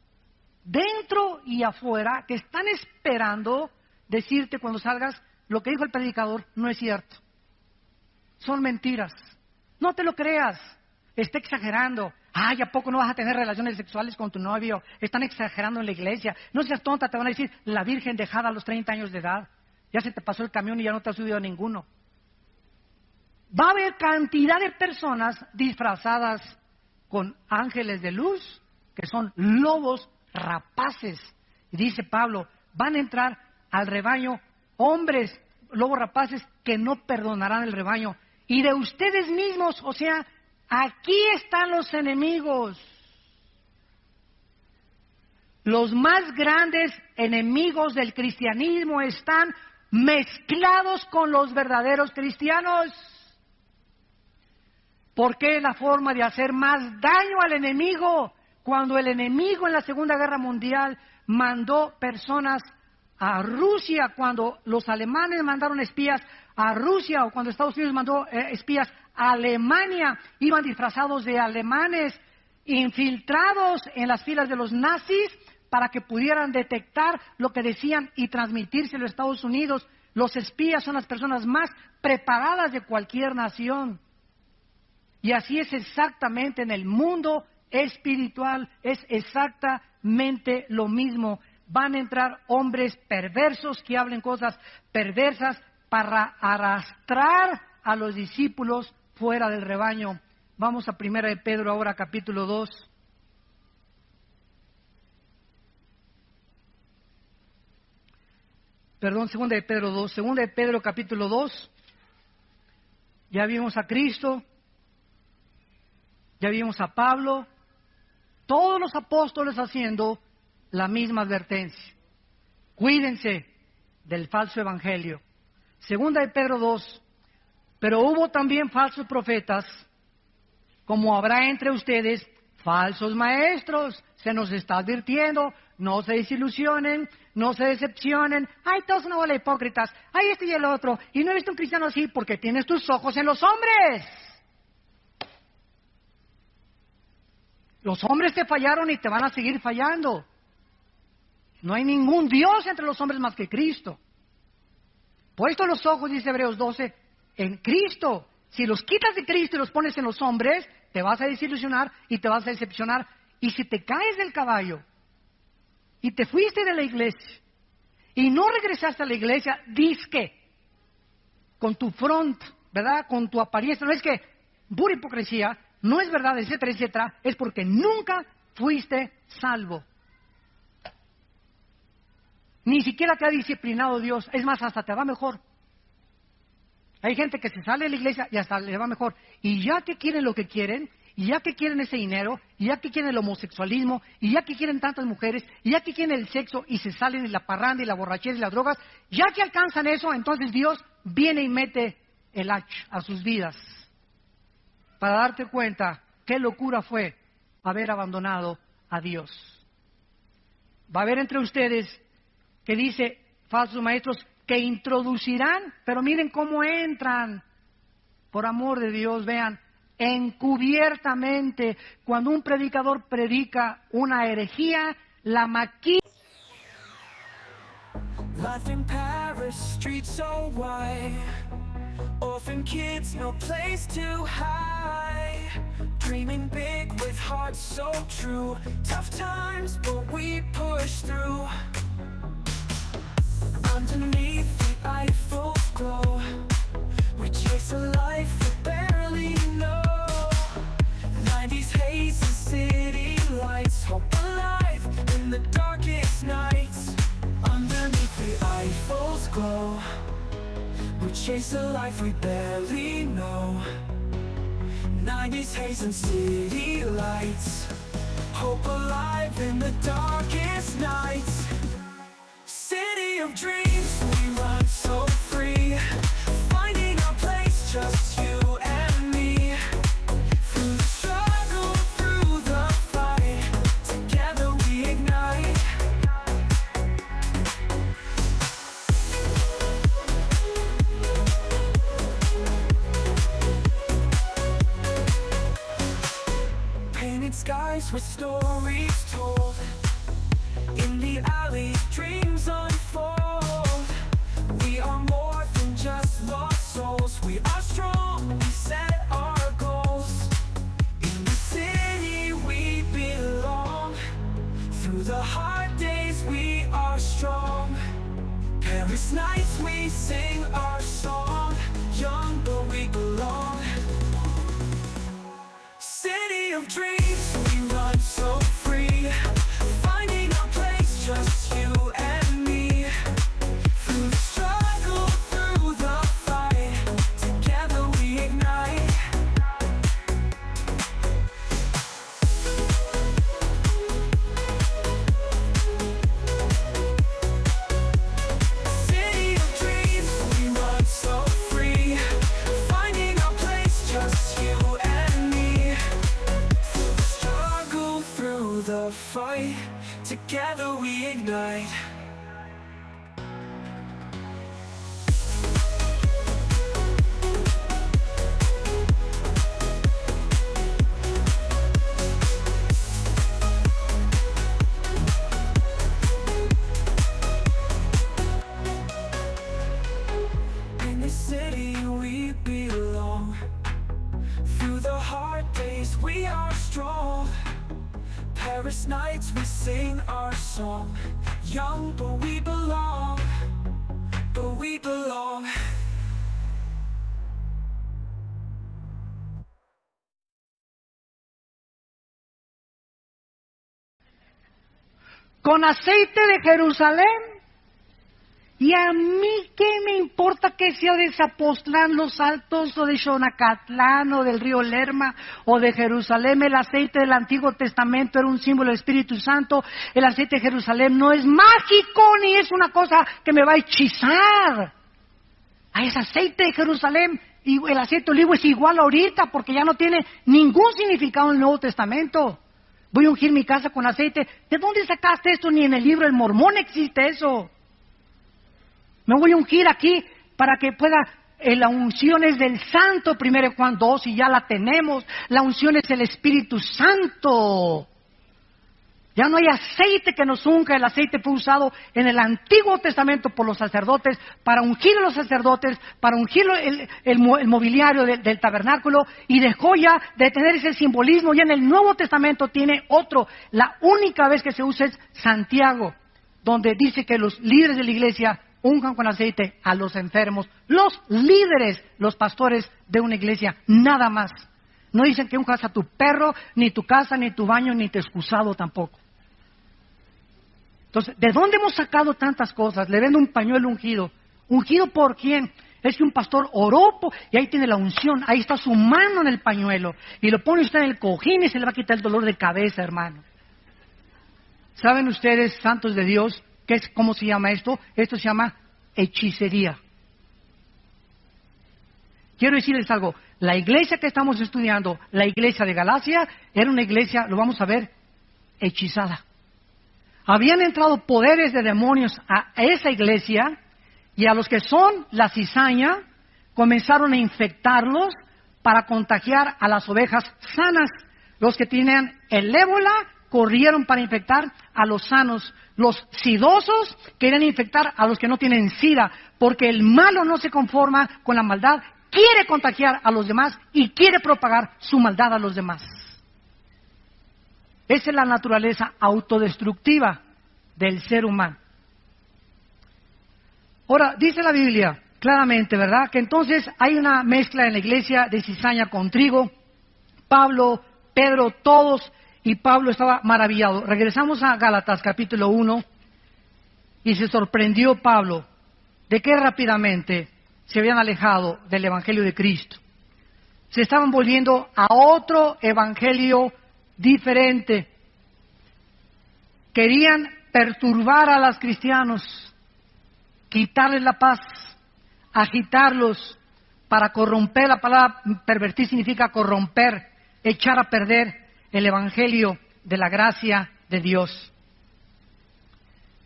dentro y afuera que están esperando decirte cuando salgas, lo que dijo el predicador no es cierto. Son mentiras. No te lo creas. Está exagerando. Ay, ¿a poco no vas a tener relaciones sexuales con tu novio? Están exagerando en la iglesia. No seas tonta, te van a decir, la virgen dejada a los 30 años de edad. Ya se te pasó el camión y ya no te has subido a ninguno. Va a haber cantidad de personas disfrazadas con ángeles de luz, que son lobos rapaces. Y dice Pablo, van a entrar al rebaño hombres lobos rapaces que no perdonarán el rebaño. Y de ustedes mismos, o sea, aquí están los enemigos. Los más grandes enemigos del cristianismo están mezclados con los verdaderos cristianos. Porque es la forma de hacer más daño al enemigo. Cuando el enemigo en la Segunda Guerra Mundial mandó personas a Rusia, cuando los alemanes mandaron espías a Rusia, o cuando Estados Unidos mandó espías a Alemania, iban disfrazados de alemanes, infiltrados en las filas de los nazis, para que pudieran detectar lo que decían y transmitírselo a Estados Unidos. Los espías son las personas más preparadas de cualquier nación. Y así es exactamente en el mundo espiritual, es exactamente lo mismo. Van a entrar hombres perversos que hablen cosas perversas para arrastrar a los discípulos fuera del rebaño. Vamos a 1 de Pedro ahora, capítulo 2. Perdón, 2 de Pedro 2. 2 de Pedro capítulo 2. Ya vimos a Cristo. Ya vimos a Pablo. Todos los apóstoles haciendo la misma advertencia. Cuídense del falso evangelio. 2 de Pedro 2. Pero hubo también falsos profetas, como habrá entre ustedes falsos maestros. Se nos está advirtiendo, no se desilusionen, no se decepcionen. Ay, todos una bola de hipócritas. Ay, este y el otro. Y no he visto un cristiano así porque tienes tus ojos en los hombres. Los hombres te fallaron y te van a seguir fallando. No hay ningún Dios entre los hombres más que Cristo. Puesto los ojos, dice Hebreos 12, en Cristo. Si los quitas de Cristo y los pones en los hombres, te vas a desilusionar y te vas a decepcionar. Y si te caes del caballo y te fuiste de la iglesia y no regresaste a la iglesia, disque, con tu front, ¿verdad? Con tu apariencia, no es que pura hipocresía, no es verdad, etcétera, etcétera, es porque nunca fuiste salvo. Ni siquiera te ha disciplinado Dios, es más, hasta te va mejor. Hay gente que se sale de la iglesia y hasta le va mejor. Y ya que quieren lo que quieren, y ya que quieren ese dinero, y ya que quieren el homosexualismo, y ya que quieren tantas mujeres, y ya que quieren el sexo, y se salen de la parranda y la borrachera y las drogas, ya que alcanzan eso, entonces Dios viene y mete el hacha a sus vidas. Para darte cuenta qué locura fue haber abandonado a Dios. Va a haber entre ustedes que dice, falsos maestros, que introducirán, pero miren cómo entran, por amor de Dios, vean, encubiertamente. Cuando un predicador predica una herejía, la maquilla.
Life in Paris, streets so wide. Orphan kids, no place to hide. Dreaming big with hearts so true. Tough times, but we push through. Underneath the Eiffel's glow, we chase a life we barely know. 90s haze and city lights, hope alive in the darkest nights. Underneath the Eiffel's glow, we chase a life we barely know. 90s haze and city lights, hope alive in the darkest nights. City of dreams, we run so free, finding our place, just you and me. Through the struggle, through the fight, together we ignite. Painted skies with stories told. In the alleys, dreams unfold. We are more than just lost souls. We are strong, we set our goals. In the city we belong. Through the hard days we are strong. Paris nights we sing our song. Young but we belong. City of dreams, we run so free, finding our place, just you and me. Through the struggle, through ignite. In this city we belong. Through the hard days we are strong. Paris nights we sing our song. Young but we belong. But we belong.
Con aceite de Jerusalén. Y a mí qué me importa que sea de Zapotlán, Los Altos, o de Xonacatlán, o del río Lerma, o de Jerusalén. El aceite del Antiguo Testamento era un símbolo del Espíritu Santo. El aceite de Jerusalén no es mágico, ni es una cosa que me va a hechizar. Es aceite de Jerusalén, y el aceite de olivo es igual ahorita, porque ya no tiene ningún significado en el Nuevo Testamento. Voy a ungir mi casa con aceite. ¿De dónde sacaste esto? Ni en el libro del Mormón existe eso. Me voy a ungir aquí para que pueda... la unción es del Santo, 1 Juan 2, y ya la tenemos. La unción es el Espíritu Santo. Ya no hay aceite que nos unja. El aceite fue usado en el Antiguo Testamento por los sacerdotes, para ungir a los sacerdotes, para ungir el mobiliario del tabernáculo, y dejó ya de tener ese simbolismo. Ya en el Nuevo Testamento tiene otro. La única vez que se usa es Santiago, donde dice que los líderes de la iglesia unjan con aceite a los enfermos. Los líderes, los pastores de una iglesia, nada más. No dicen que unjas a tu perro, ni tu casa, ni tu baño, ni tu excusado tampoco. Entonces, ¿de dónde hemos sacado tantas cosas? Le vendo un pañuelo ungido. ¿Ungido por quién? Es que un pastor oró y ahí tiene la unción. Ahí está su mano en el pañuelo. Y lo pone usted en el cojín y se le va a quitar el dolor de cabeza, hermano. ¿Saben ustedes, santos de Dios, cómo se llama esto? Esto se llama hechicería. Quiero decirles algo. La iglesia que estamos estudiando, la iglesia de Galacia, era una iglesia, lo vamos a ver, hechizada. Habían entrado poderes de demonios a esa iglesia, y a los que son la cizaña comenzaron a infectarlos para contagiar a las ovejas sanas. Los que tenían el ébola corrieron para infectar a los sanos. Los sidosos querían infectar a los que no tienen sida, porque el malo no se conforma con la maldad, quiere contagiar a los demás y quiere propagar su maldad a los demás. Esa es la naturaleza autodestructiva del ser humano. Ahora, dice la Biblia claramente, ¿verdad?, que entonces hay una mezcla en la iglesia de cizaña con trigo. Pablo, Pedro, todos, y Pablo estaba maravillado. Regresamos a Gálatas capítulo 1, y se sorprendió Pablo de que rápidamente se habían alejado del Evangelio de Cristo. Se estaban volviendo a otro evangelio diferente. Querían perturbar a los cristianos, quitarles la paz, agitarlos para corromper. La palabra pervertir significa corromper, echar a perder el evangelio de la gracia de Dios.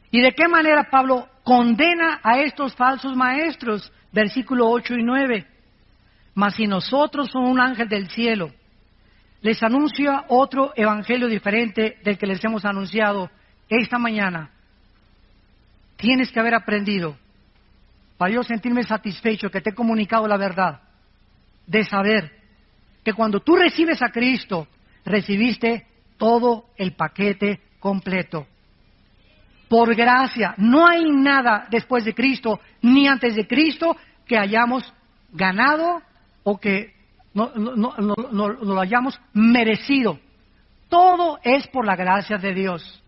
¿Y de qué manera Pablo condena a estos falsos maestros? Versículo 8 y 9. Mas si nosotros somos un ángel del cielo, les anuncia otro evangelio diferente del que les hemos anunciado esta mañana. Tienes que haber aprendido, para yo sentirme satisfecho que te he comunicado la verdad, de saber que cuando tú recibes a Cristo, recibiste todo el paquete completo. Por gracia, no hay nada después de Cristo, ni antes de Cristo, que hayamos ganado o que no lo hayamos merecido. Todo es por la gracia de Dios.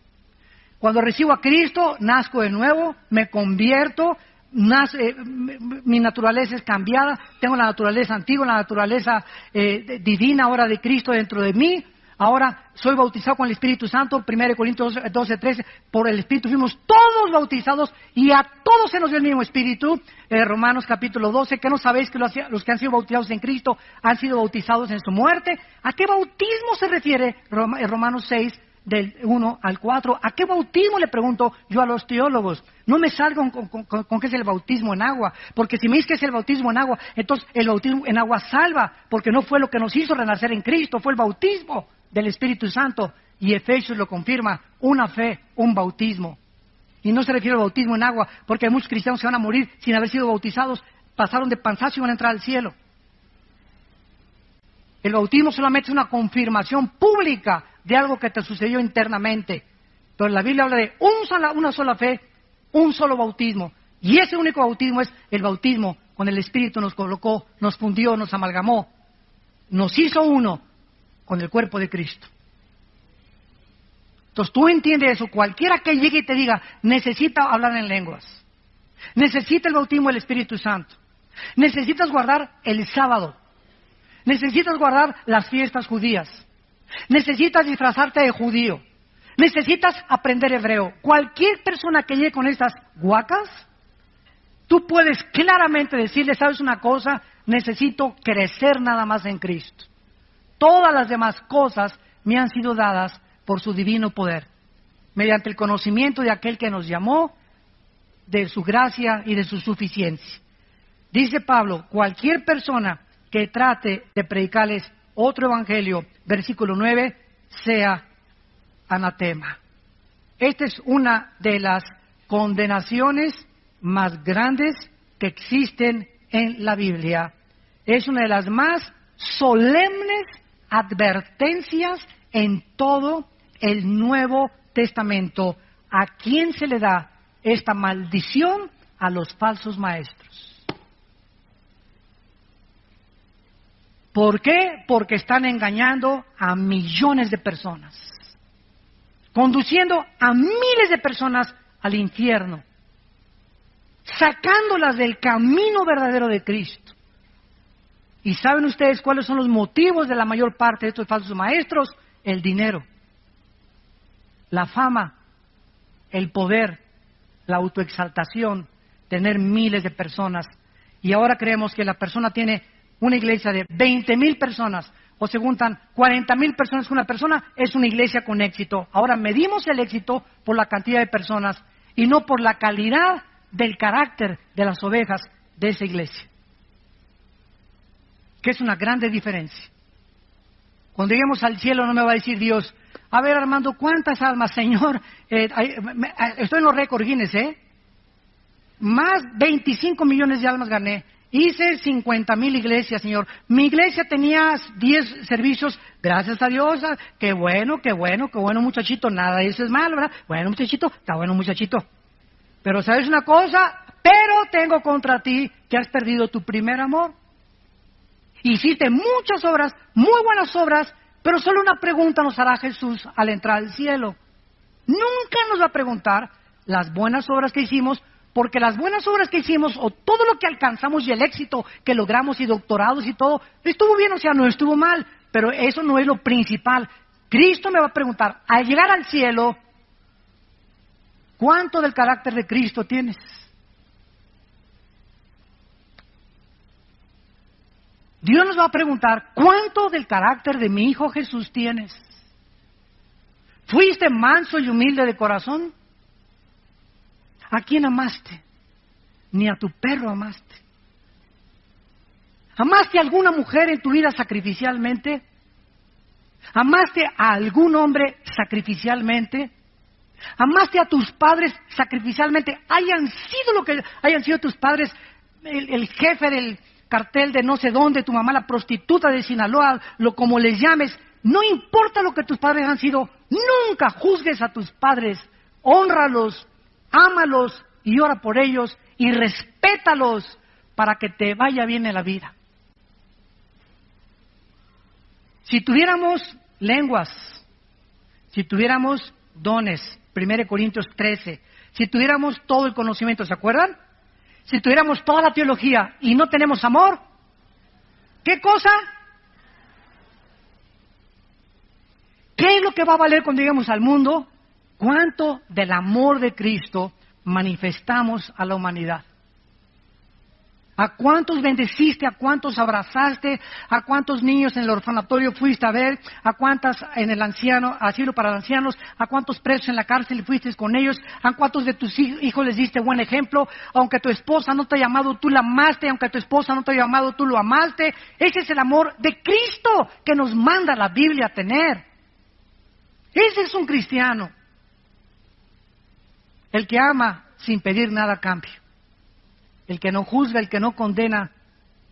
Cuando recibo a Cristo, nazco de nuevo, me convierto, mi naturaleza es cambiada, tengo la naturaleza antigua, la naturaleza divina ahora de Cristo dentro de mí. Ahora soy bautizado con el Espíritu Santo, 1 Corintios 12:13, por el Espíritu fuimos todos bautizados y a todos se nos dio el mismo Espíritu. Romanos capítulo 12, ¿qué no sabéis que los que han sido bautizados en Cristo han sido bautizados en su muerte? ¿A qué bautismo se refiere Romanos 6, del 1 al 4. ¿A qué bautismo? Le pregunto yo a los teólogos. No me salgan con qué es el bautismo en agua, porque si me dices que es el bautismo en agua, entonces el bautismo en agua salva, porque no fue lo que nos hizo renacer en Cristo, fue el bautismo del Espíritu Santo. Y Efesios lo confirma, una fe, un bautismo. Y no se refiere al bautismo en agua, porque hay muchos cristianos que van a morir sin haber sido bautizados, pasaron de panzazo y van a entrar al cielo. El bautismo solamente es una confirmación pública de algo que te sucedió internamente. Pero la Biblia habla de una sola fe, un solo bautismo. Y ese único bautismo es el bautismo con el Espíritu nos colocó, nos fundió, nos amalgamó, nos hizo uno con el cuerpo de Cristo. Entonces tú entiendes eso. Cualquiera que llegue y te diga, necesita hablar en lenguas, necesita el bautismo del Espíritu Santo, necesitas guardar el sábado, necesitas guardar las fiestas judías, necesitas disfrazarte de judío, necesitas aprender hebreo. Cualquier persona que llegue con estas guacas, tú puedes claramente decirle, ¿sabes una cosa? Necesito crecer nada más en Cristo. Todas las demás cosas me han sido dadas por su divino poder, mediante el conocimiento de aquel que nos llamó, de su gracia y de su suficiencia. Dice Pablo, cualquier persona que trate de predicarles otro evangelio, versículo 9, sea anatema. Esta es una de las condenaciones más grandes que existen en la Biblia. Es una de las más solemnes advertencias en todo el Nuevo Testamento. ¿A quién se le da esta maldición? A los falsos maestros. ¿Por qué? Porque están engañando a millones de personas, conduciendo a miles de personas al infierno, sacándolas del camino verdadero de Cristo. ¿Y saben ustedes cuáles son los motivos de la mayor parte de estos falsos maestros? El dinero, la fama, el poder, la autoexaltación, tener miles de personas. Y ahora creemos que la persona tiene una iglesia de 20,000 personas, o se juntan 40,000 personas con una persona, es una iglesia con éxito. Ahora medimos el éxito por la cantidad de personas y no por la calidad del carácter de las ovejas de esa iglesia, que es una grande diferencia. Cuando lleguemos al cielo no me va a decir Dios, a ver Armando, ¿cuántas almas, Señor? Estoy en los récords Guinness, Más 25 millones de almas gané. Hice 50,000 iglesias, Señor. Mi iglesia tenía 10 servicios, gracias a Dios. Qué bueno, muchachito. Nada de eso es malo, ¿verdad? Bueno, muchachito, está bueno, muchachito. Pero ¿sabes una cosa? Pero tengo contra ti que has perdido tu primer amor. Hiciste muchas obras, muy buenas obras, pero solo una pregunta nos hará Jesús al entrar al cielo. Nunca nos va a preguntar las buenas obras que hicimos, porque las buenas obras que hicimos, o todo lo que alcanzamos y el éxito que logramos y doctorados y todo, estuvo bien, o sea, no estuvo mal, pero eso no es lo principal. Cristo me va a preguntar, al llegar al cielo, ¿cuánto del carácter de Cristo tienes? Dios nos va a preguntar, ¿cuánto del carácter de mi Hijo Jesús tienes? ¿Fuiste manso y humilde de corazón? ¿A quién amaste? Ni a tu perro amaste. ¿Amaste a alguna mujer en tu vida sacrificialmente? ¿Amaste a algún hombre sacrificialmente? ¿Amaste a tus padres sacrificialmente? Hayan sido lo que hayan sido tus padres, el jefe del cartel de no sé dónde, tu mamá la prostituta de Sinaloa, como les llames, no importa lo que tus padres han sido, nunca juzgues a tus padres, hónralos, ámalos y ora por ellos y respétalos para que te vaya bien en la vida. Si tuviéramos lenguas, si tuviéramos dones, 1 Corintios 13, si tuviéramos todo el conocimiento, ¿se acuerdan? Si tuviéramos toda la teología y no tenemos amor, ¿qué cosa? ¿Qué es lo que va a valer cuando lleguemos al mundo? ¿Cuánto del amor de Cristo manifestamos a la humanidad? ¿A cuántos bendeciste? ¿A cuántos abrazaste? ¿A cuántos niños en el orfanatorio fuiste a ver? ¿A cuántas en el asilo para ancianos? ¿A cuántos presos en la cárcel fuiste con ellos? ¿A cuántos de tus hijos les diste buen ejemplo? Aunque tu esposa no te ha llamado, tú la amaste. Aunque tu esposa no te ha llamado, tú lo amaste. Ese es el amor de Cristo que nos manda la Biblia a tener. Ese es un cristiano. El que ama sin pedir nada a cambio. El que no juzga, el que no condena.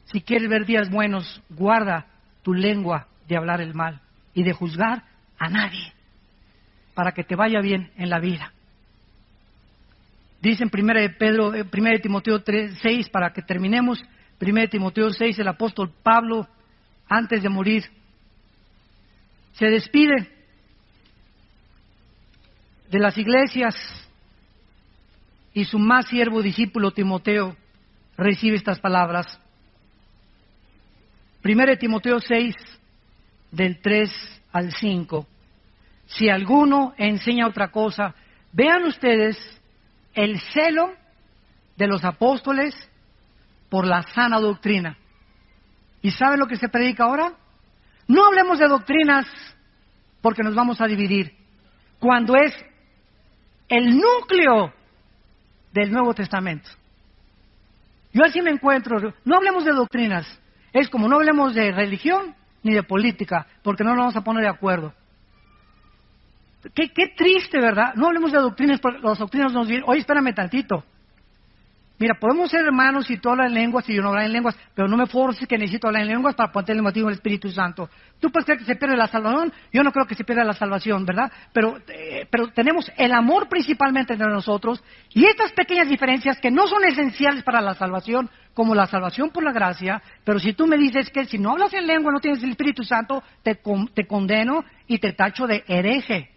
Si quieres ver días buenos, guarda tu lengua de hablar el mal y de juzgar a nadie, para que te vaya bien en la vida. Dice en 1 Timoteo 6, para que terminemos, 1 Timoteo 6, el apóstol Pablo, antes de morir, se despide de las iglesias y su más siervo discípulo Timoteo recibe estas palabras. 1 Timoteo 6, del 3 al 5. Si alguno enseña otra cosa, vean ustedes el celo de los apóstoles por la sana doctrina. ¿Y saben lo que se predica ahora? No hablemos de doctrinas porque nos vamos a dividir. Cuando es el núcleo del Nuevo Testamento. Yo así me encuentro. No hablemos de doctrinas. Es como no hablemos de religión ni de política, porque no nos vamos a poner de acuerdo. Qué triste, ¿verdad? No hablemos de doctrinas, porque las doctrinas nos dicen, oye, espérame tantito. Mira, podemos ser hermanos si tú hablas en lenguas y yo no hablo en lenguas, pero no me forces que necesito hablar en lenguas para poner el motivo del Espíritu Santo. ¿Tú puedes creer que se pierde la salvación? Yo no creo que se pierda la salvación, ¿verdad? Pero tenemos el amor principalmente entre nosotros y estas pequeñas diferencias que no son esenciales para la salvación, como la salvación por la gracia, pero si tú me dices que si no hablas en lengua no tienes el Espíritu Santo, te condeno y te tacho de hereje.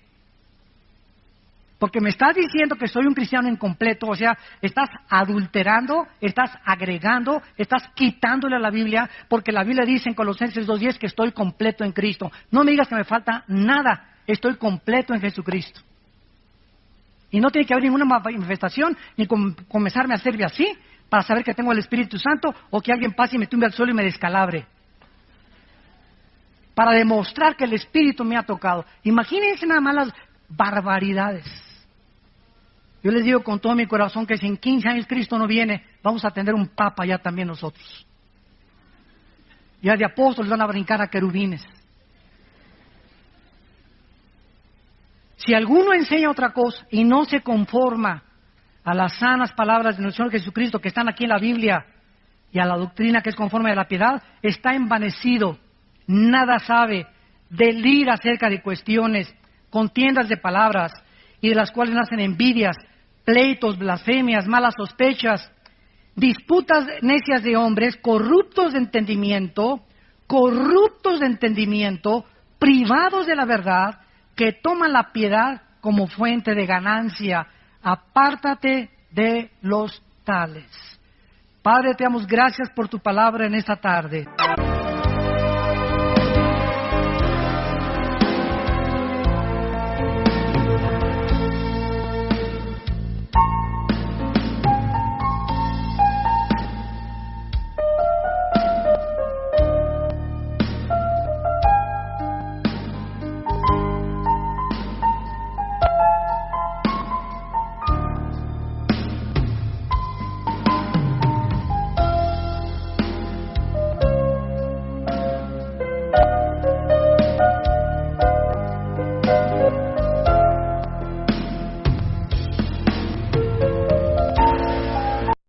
Porque me estás diciendo que soy un cristiano incompleto, o sea, estás adulterando, estás agregando, estás quitándole a la Biblia, porque la Biblia dice en Colosenses 2:10 que estoy completo en Cristo. No me digas que me falta nada, estoy completo en Jesucristo. Y no tiene que haber ninguna manifestación, ni comenzarme a hacerme así, para saber que tengo el Espíritu Santo, o que alguien pase y me tumbe al suelo y me descalabre. Para demostrar que el Espíritu me ha tocado. Imagínense nada más las barbaridades. Yo les digo con todo mi corazón que si en 15 años Cristo no viene, vamos a tener un papa ya también nosotros. Ya de apóstoles van a brincar a querubines. Si alguno enseña otra cosa y no se conforma a las sanas palabras de nuestro Señor Jesucristo que están aquí en la Biblia y a la doctrina que es conforme a la piedad, está envanecido, nada sabe, delira acerca de cuestiones, contiendas de palabras y de las cuales nacen envidias, pleitos, blasfemias, malas sospechas, disputas necias de hombres, corruptos de entendimiento, privados de la verdad, que toman la piedad como fuente de ganancia. Apártate de los tales. Padre, te damos gracias por tu palabra en esta tarde.